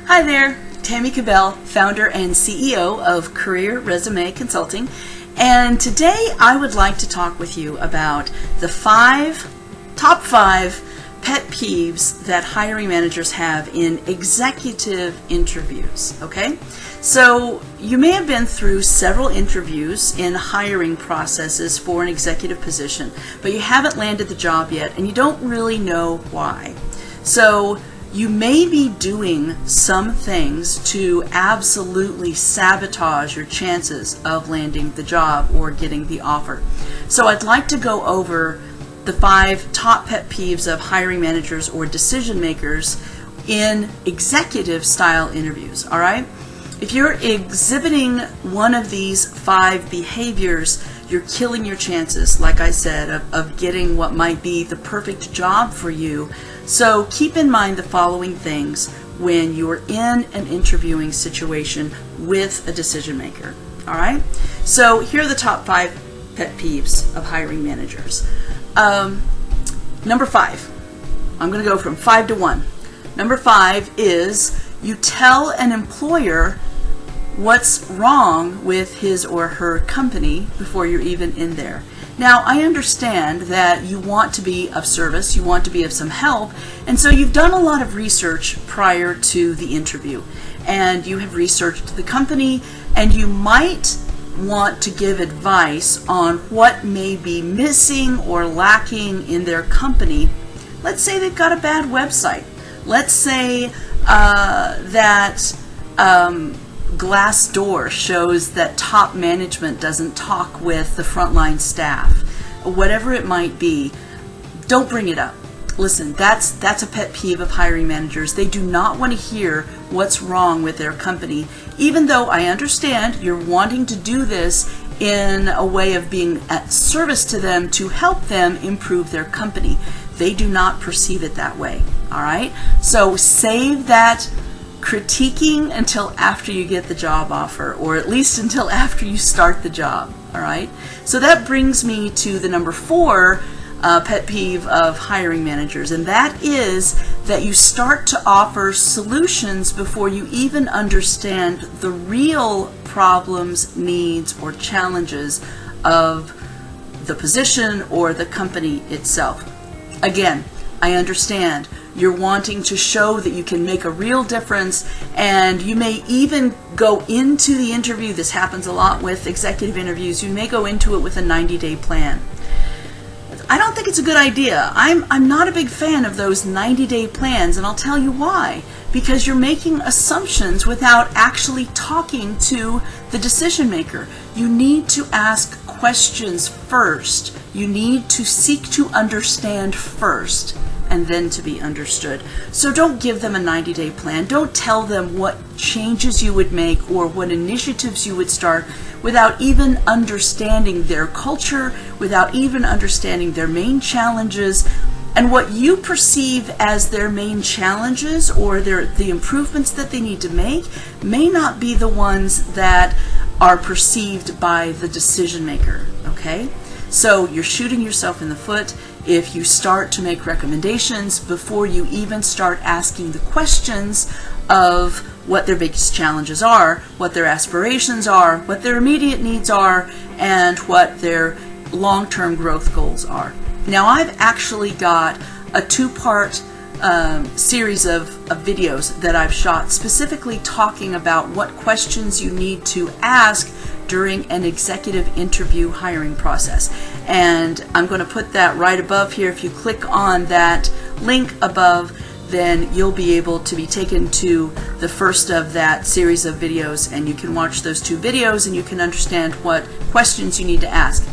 Hi there, Tammy Kabell, founder and CEO of Career Resume Consulting, and today I would like to talk with you about the top five pet peeves that hiring managers have in executive interviews, okay? So you may have been through several interviews in hiring processes for an executive position, but you haven't landed the job yet and you don't really know why. So you may be doing some things to absolutely sabotage your chances of landing the job or getting the offer. So I'd like to go over the 5 top pet peeves of hiring managers or decision makers in executive style interviews, all right? If you're exhibiting one of these 5 behaviors, you're killing your chances, like I said, of getting what might be the perfect job for you. So keep in mind the following things when you're in an interviewing situation with a decision maker, all right? So here are the top 5 pet peeves of hiring managers. Number 5, I'm going to go from 5 to 1. Number 5 is you tell an employer what's wrong with his or her company before you're even in there. Now, I understand that you want to be of service, you want to be of some help, and so you've done a lot of research prior to the interview, and you have researched the company, and you might want to give advice on what may be missing or lacking in their company. Let's say they've got a bad website. Let's say that Glassdoor shows that top management doesn't talk with the frontline staff. Whatever it might be, don't bring it up. Listen, that's a pet peeve of hiring managers. They do not want to hear what's wrong with their company, even though I understand you're wanting to do this in a way of being at service to them to help them improve their company. They do not perceive it that way, all right? So save that critiquing until after you get the job offer, or at least until after you start the job, all right? So that brings me to the number 4 pet peeve of hiring managers, and that is that you start to offer solutions before you even understand the real problems, needs, or challenges of the position or the company itself. Again, I understand you're wanting to show that you can make a real difference, and you may even go into the interview. This happens a lot with executive interviews. You may go into it with a 90-day plan. I don't think it's a good idea. I'm not a big fan of those 90-day plans, and I'll tell you why. Because you're making assumptions without actually talking to the decision maker. You need to ask questions first. You need to seek to understand first, and then to be understood. So don't give them a 90-day plan. Don't tell them what changes you would make or what initiatives you would start without even understanding their culture, without even understanding their main challenges, and what you perceive as their main challenges or the improvements that they need to make may not be the ones that are perceived by the decision maker, okay? So you're shooting yourself in the foot if you start to make recommendations before you even start asking the questions of what their biggest challenges are, what their aspirations are, what their immediate needs are, and what their long-term growth goals are. Now, I've actually got a 2-part series of videos that I've shot specifically talking about what questions you need to ask during an executive interview hiring process. And I'm going to put that right above here. If you click on that link above, then you'll be able to be taken to the first of that series of videos, and you can watch those 2 videos and you can understand what questions you need to ask.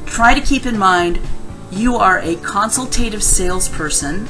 Try to keep in mind you are a consultative salesperson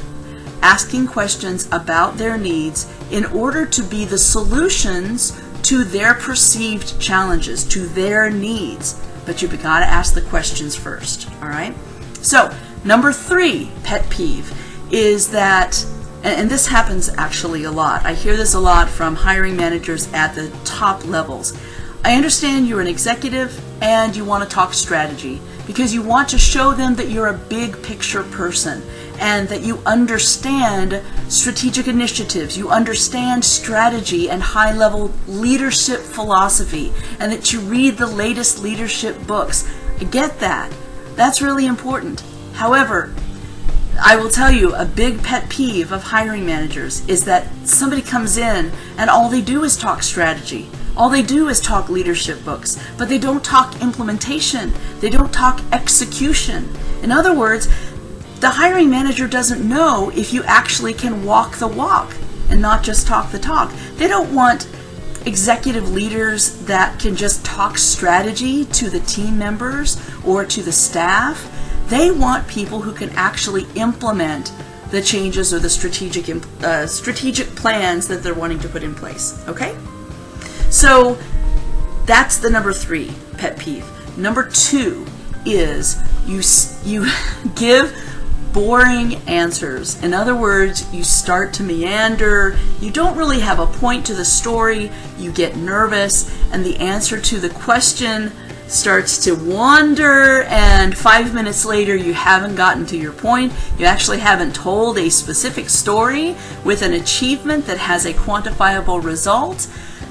asking questions about their needs in order to be the solutions to their perceived challenges, to their needs. But you've got to ask the questions first, all right? So, number 3 pet peeve is that, and this happens actually a lot. I hear this a lot from hiring managers at the top levels. I understand you're an executive and you want to talk strategy because you want to show them that you're a big picture person and that you understand strategic initiatives, you understand strategy and high-level leadership philosophy, and that you read the latest leadership books. I get that. That's really important. However, I will tell you, a big pet peeve of hiring managers is that somebody comes in and all they do is talk strategy. All they do is talk leadership books, but they don't talk implementation. They don't talk execution. In other words, the hiring manager doesn't know if you actually can walk the walk and not just talk the talk. They don't want executive leaders that can just talk strategy to the team members or to the staff. They want people who can actually implement the changes or the strategic plans that they're wanting to put in place. Okay? So that's the number 3 pet peeve. Number 2 is you give boring answers. In other words, you start to meander, you don't really have a point to the story, you get nervous, and the answer to the question starts to wander, and 5 minutes later you haven't gotten to your point. You actually haven't told a specific story with an achievement that has a quantifiable result.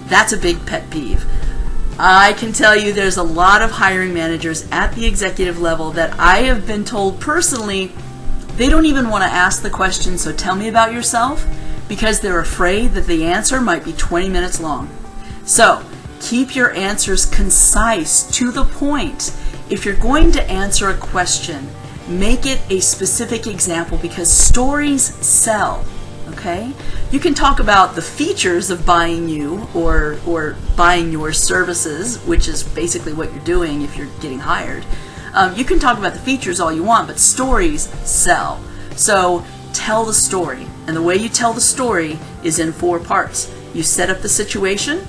That's a big pet peeve. I can tell you there's a lot of hiring managers at the executive level that I have been told personally they don't even want to ask the question, so tell me about yourself, because they're afraid that the answer might be 20 minutes long. So keep your answers concise, to the point. If you're going to answer a question, make it a specific example, because stories sell. Okay? You can talk about the features of buying you or buying your services, which is basically what you're doing if you're getting hired. You can talk about the features all you want, but stories sell. So tell the story. And the way you tell the story is in 4 parts. You set up the situation.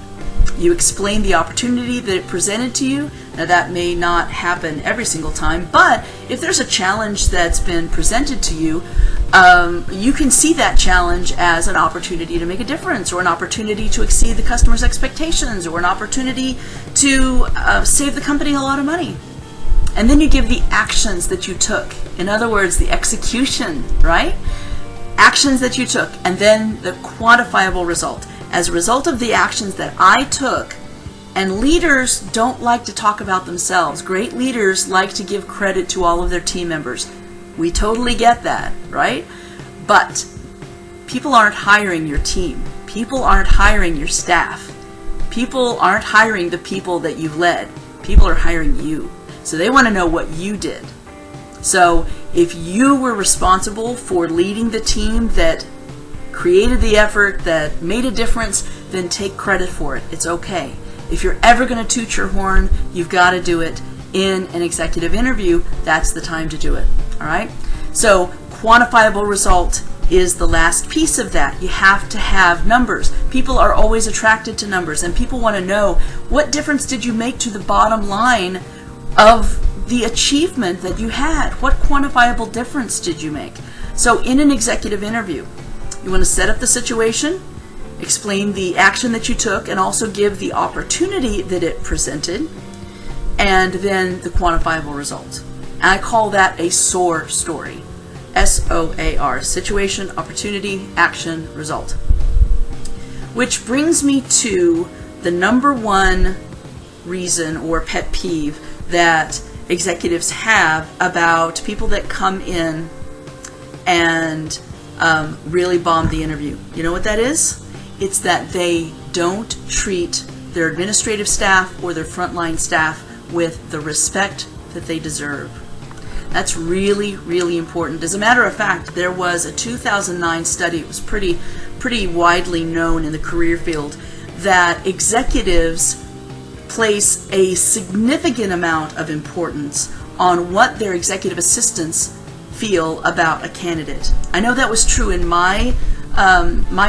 You explain the opportunity that it presented to you. Now that may not happen every single time, but if there's a challenge that's been presented to you, you can see that challenge as an opportunity to make a difference, or an opportunity to exceed the customer's expectations, or an opportunity to save the company a lot of money. And then you give the actions that you took. In other words, the execution, right? Actions that you took, and then the quantifiable result. As a result of the actions that I took, and leaders don't like to talk about themselves. Great leaders like to give credit to all of their team members. We totally get that, right? But people aren't hiring your team. People aren't hiring your staff. People aren't hiring the people that you've led. People are hiring you. So they want to know what you did. So if you were responsible for leading the team that created the effort, that made a difference, then take credit for it. It's okay. If you're ever going to toot your horn, you've got to do it in an executive interview. That's the time to do it. All right? So quantifiable result is the last piece of that. You have to have numbers. People are always attracted to numbers, and people want to know, what difference did you make to the bottom line of the achievement that you had? What quantifiable difference did you make? So in an executive interview, you want to set up the situation, explain the action that you took, and also give the opportunity that it presented, and then the quantifiable result. And I call that a SOAR story. SOAR, situation, opportunity, action, result. Which brings me to the number 1 reason or pet peeve that executives have about people that come in and really bomb the interview. You know what that is? It's that they don't treat their administrative staff or their frontline staff with the respect that they deserve. That's really, really important. As a matter of fact, there was a 2009 study, it was pretty widely known in the career field, that executives place a significant amount of importance on what their executive assistants feel about a candidate. I know that was true in my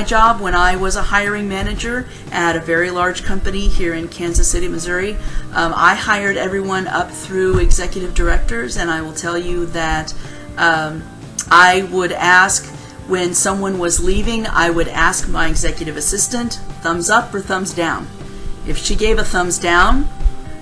job when I was a hiring manager at a very large company here in Kansas City, Missouri. I hired everyone up through executive directors, and I will tell you that I would ask, when someone was leaving, I would ask my executive assistant, thumbs up or thumbs down. If she gave a thumbs down,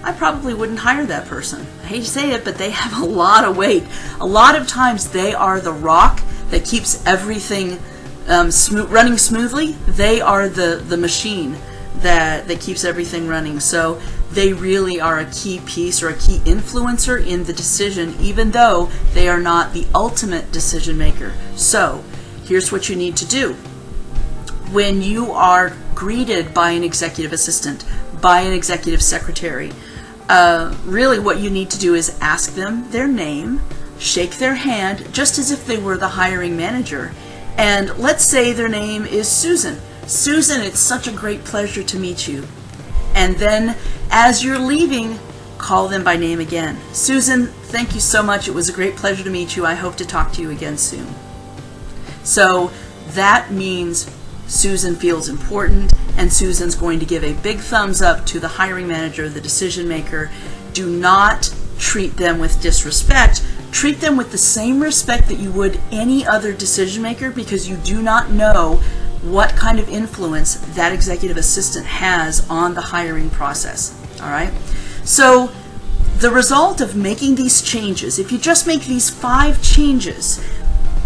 I probably wouldn't hire that person. I hate to say it, but they have a lot of weight. A lot of times they are the rock that keeps everything running smoothly. They are the machine that keeps everything running. So they really are a key piece or a key influencer in the decision, even though they are not the ultimate decision maker. So here's what you need to do. When you are greeted by an executive assistant, by an executive secretary, really what you need to do is ask them their name, shake their hand, just as if they were the hiring manager. And let's say their name is Susan. Susan, it's such a great pleasure to meet you. And then as you're leaving, call them by name again. Susan, thank you so much. It was a great pleasure to meet you. I hope to talk to you again soon. So that means Susan feels important, and Susan's going to give a big thumbs up to the hiring manager, the decision maker. Do not treat them with disrespect. Treat them with the same respect that you would any other decision maker, because you do not know what kind of influence that executive assistant has on the hiring process. All right? So the result of making these changes, if you just make these 5 changes,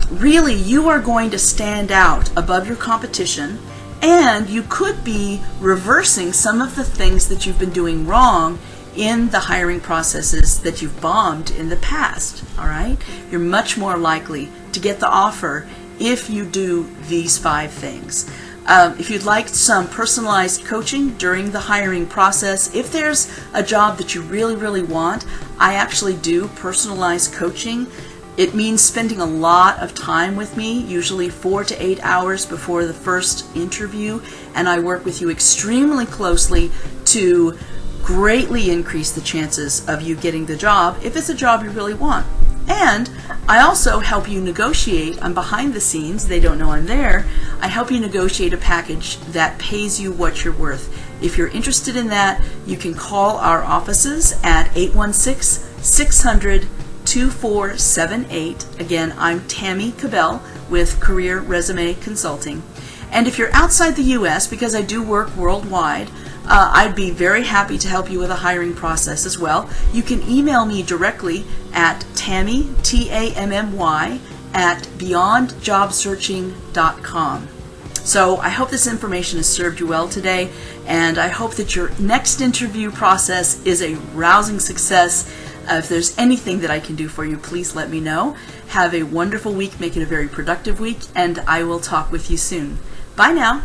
really you are going to stand out above your competition, and you could be reversing some of the things that you've been doing wrong in the hiring processes that you've bombed in the past. All right? You're much more likely to get the offer if you do these 5 things. If you'd like some personalized coaching during the hiring process, if there's a job that you really, really want, I actually do personalized coaching. It means spending a lot of time with me, usually 4 to 8 hours before the first interview, and I work with you extremely closely to greatly increase the chances of you getting the job if it's a job you really want. And I also help you negotiate. I'm behind the scenes. They don't know I'm there. I help you negotiate a package that pays you what you're worth. If you're interested in that, you can call our offices at 816-600-2478. Again, I'm Tammy Kabell with Career Resume Consulting. And if you're outside the U.S., because I do work worldwide, I'd be very happy to help you with a hiring process as well. You can email me directly at Tammy, Tammy, at beyondjobsearching.com. So I hope this information has served you well today, and I hope that your next interview process is a rousing success. If there's anything that I can do for you, please let me know. Have a wonderful week, make it a very productive week, and I will talk with you soon. Bye now.